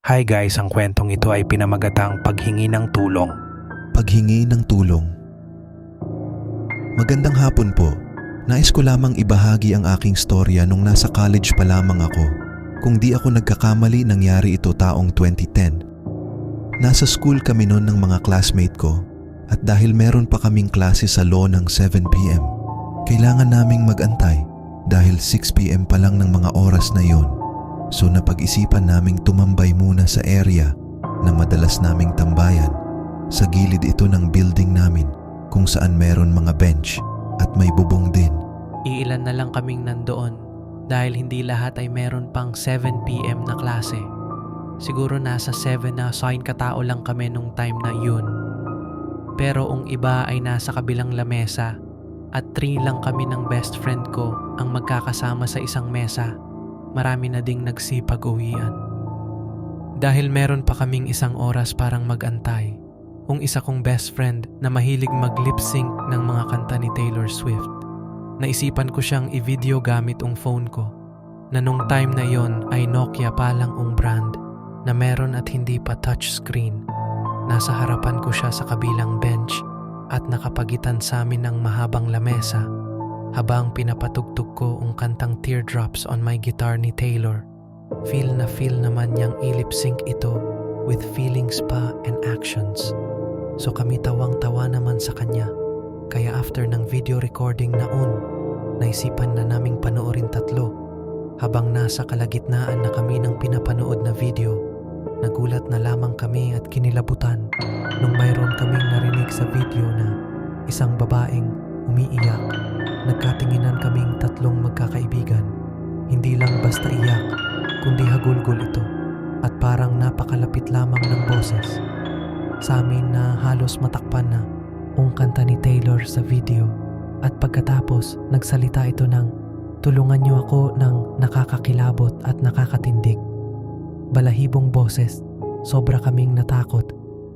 Hi guys, ang kwentong ito ay pinamagatang paghingi ng tulong. Paghingi ng tulong. Magandang hapon po. Nais ko lamang ibahagi ang aking storya nung nasa college pa lamang ako. Kung di ako nagkakamali, nangyari ito taong 2010. Nasa school kami noon ng mga classmate ko at dahil meron pa kaming klase sa law ng 7 p.m., kailangan naming magantay dahil 6 p.m. pa lang ng mga oras na yon. So napag-isipan naming tumambay muna sa area na madalas naming tambayan. Sa gilid ito ng building namin kung saan meron mga bench at may bubong din. Iilan na lang kaming nandoon dahil hindi lahat ay meron pang 7 p.m. na klase. Siguro nasa 7 na assign katao lang kami nung time na yun. Pero ang iba ay nasa kabilang lamesa at 3 lang kami ng best friend ko ang magkakasama sa isang mesa. Marami na ding nagsipag-uwian. Dahil meron pa kaming isang oras parang mag-antay, ang isa kong best friend na mahilig mag-lip sync ng mga kanta ni Taylor Swift. Naisipan ko siyang i-video gamit ang phone ko, na nung time na yon ay Nokia pa lang ang brand, na meron at hindi pa touchscreen. Nasa harapan ko siya sa kabilang bench at nakapagitan sa amin ng mahabang lamesa, habang pinapatugtog ko ang kantang Teardrops on my guitar ni Taylor. Feel naman niyang i-lip sync ito with feelings pa and actions. So kami tawang-tawa naman sa kanya. Kaya after ng video recording naun, naisipan na naming panoorin tatlo. Habang nasa kalagitnaan na kami ng pinapanood na video, nagulat na lamang kami at kinilabutan nung mayroon kaming narinig sa video na isang babaeng umiiyak. Nagkatinginan kaming tatlong magkakaibigan. Hindi lang basta iyak, kundi hagulgol ito at parang napakalapit lamang ng boses. Sa amin na halos matakpan na ang kanta ni Taylor sa video at pagkatapos nagsalita ito ng tulungan niyo ako ng nakakakilabot at nakakatindig. Balahibong boses, sobra kaming natakot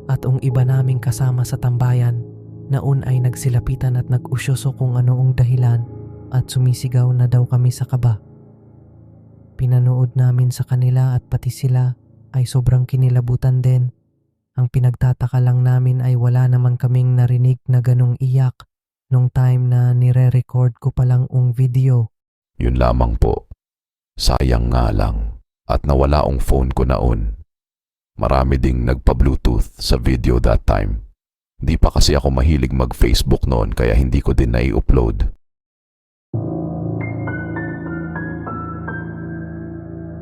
at ang iba naming kasama sa tambayan naun ay nagsilapitan at nag-usyoso kung anoong dahilan at sumisigaw na daw kami sa kaba. Pinanood namin sa kanila at pati sila ay sobrang kinilabutan din. Ang pinagtataka lang namin ay wala naman kaming narinig na ganong iyak nung time na nire-record ko palang ang video. Yun lamang po. Sayang nga lang at nawala ang phone ko naon. Marami ding nagpa-Bluetooth sa video that time. Di pa kasi ako mahilig mag-Facebook noon kaya hindi ko din na-i-upload.